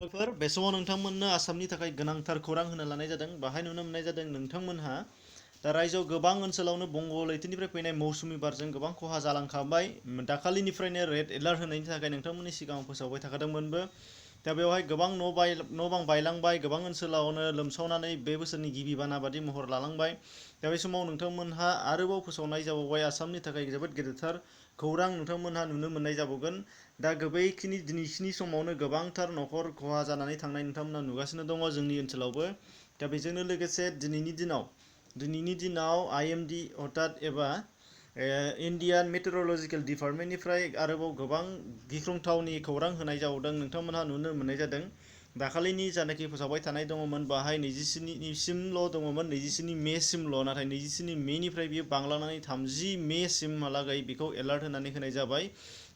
फोर बे समाव नोंथांमोननो आसामनि थाखाय गोनांथार खौरां होनो लानाय जादों। बाहाय नुनो मोननाय जादों नोंथांमोनहा दा रायजोआव गोबां ओनसोलावनो बंग लैथोनिफ्राय फैनाय मौसुमि बारजों गोबां खहा जालांखाबाय। दाखालिनिफ्रायनो रेड एलार्ट होनायनि थाखाय नोंथांमोननि सिगाङाव फोसावबाय थाखादोंमोनबो। दा बेवहाय गोबां न' बां बायलांबाय, गोबां ओनसोलावनो लोमसावनानै बे बोसोरनि गिबि बाना बादि महर लालांबाय। दा बे समाव नोंथांमोनहा आरोबाव फोसावनाय जाबावबाय आसामनि थाखाय जोबोद गेदेरथार खौरां नोंथांमोनहा नुनो मोननाय जाबावगोन। दा बेखिनि दिनैसिनि समावनो गोबांथार न'खर खहा जानानै थांनाय नोंथांमोना नुगासिनो दङ जोंनि ओनसोलावबो। दा बेजोंनो लोगोसे दिनैनि दिनाव IMD अर्थात एबा इन्डियान मेटेरलजिकेल डिपार्टमेन्टनिफ्राय आरोबाव गोबां गिख्रंथावनि खौरां होनाय जाबावदों नोंथांमोनहा नुनो मोननाय जादों। दाखालिनि जानाखि फोसावबाय थानाय दङमोन बाहाय 27सिमल' दङमोन, 27 मेसिमल'। नाथाय 27 मेनिफ्राय बियो बांलांनानै 30 मेसिमहालागै बेखौ एलार्ट होनानै होनाय जाबाय।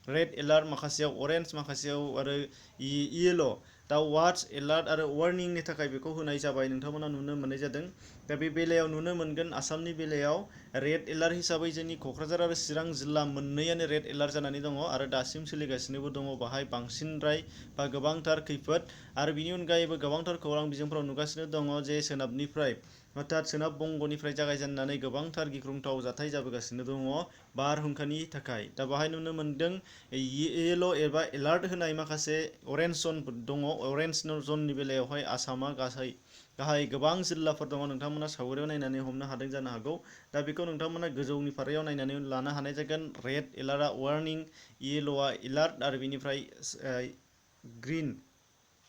रेड एलार्ट, माखासेयाव अरेन्ज, माखासेयाव आरो येल'। दा वाट्स एलार्ट आरो वार्निंनि थाखाय बेखौ होनाय जाबाय नोंथांमोना नुनो मोननाय जादों। दा बे बेलायाव नुनो मोनगोन आसामनि बेलायाव रेड एलार्ट हिसाबै जोंनि क'क्राझार आरो चिरां जिल्ला मोननैयानो रेड एलार्ट जानानै दङ आरो दासिम सोलिगासिनोबो दङ बाहाय बांसिनद्राय बा गोबांथार खैफोद। आरो बिनि अनगायैबो गोबांथार खौरां बिजोंफोराव नुगासिनो दङ जे सोनाबनिफ्राय अर्थात सोनाब बंग'निफ्राय जागायजेननानै गोबांथार गिख्रंथाव जाथाय जाबोगासिनो दङ बारहुंखानि थाखाय। दा बाहाय नुनो मोनदों येल' एबा एलार्ट होनाय माखासे अरेन्ज जनफोर दङ। अरेन्ज जननि बेलायावहाय आसामा गाहाय गोबां जिल्लाफोर दङ। नोंथांमोना सावगारियाव नायनानै हमनो हादों जानो हागौ। दा बेखौ नोंथांमोना गोजौनि फारियाव नायनानै लानो हानाय जागोन। रेड एलार्टआ वार्निं, येल'आ एलार्ट आरो बिनिफ्राय ग्रिन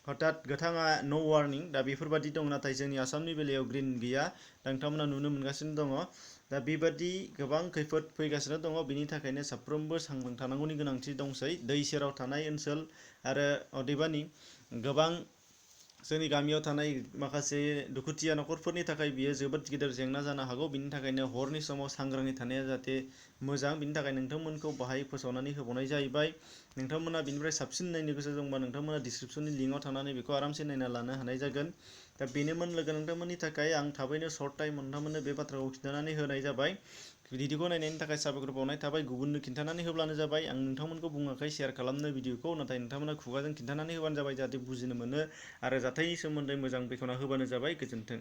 अर्थात गोथाङा नो वार्निं। दा बेफोरबादि दं, नाथाय जोंनि आसामनि बेलायाव ग्रिन गैया। दा नोंथांमोना नुनो मोनगासिनो दङ। दा बेबादि गोबां खैफोद फैगासिनो दङ। बिनि थाखायनो साफ्रोमबो सांग्रां थानांगौनि गोनांथि दंसै। दै सेराव थानाय ओनसोल आरो अदेबानि गोबां जोंनि गामियाव थानाय माखासे दुखुथिया न'खरफोरनि थाखाय बियो जोबोद गिदिर जेंना जानो हागौ। बिनि थाखायनो हरनि समाव सांग्राङै थानाया जाहाथे मोजां, बिनि थाखाय नोंथांमोनखौ बाहाय फोसावनानै होबावनाय जाहैबाय। नोंथांमोना बिनिफ्राय साबसिन नायनो गोसो दंबा नोंथांमोना डिसक्रिपसननि लिंकआव थांनानै बेखौ आरामसे नायना लानो हानाय जागोन। दा बेनोमोन लोगो नोंथांमोननि थाखाय आं थाबैनो सर्ट टाइम नोंथांमोननो बे बाथ्राखौ खिन्थानानै होनाय जाबाय। भिडिअखौ नायनायनि थाखाय साबायखर बावनाय थाबाय। गुबुननो खिन्थानानै होब्लानो जाबाय। आं नोंथांमोनखौ बुङाखै शेयार खालामनो भिडिअखौ, नाथाय नोंथांमोना खुगाजों खिन्थानानै होबानो जाबाय जाहाथे बुजिनो मोनो आरो जाथायनि सोमोन्दै मोजां बेखेवना होबानो जाबाय। गोजोन्थों।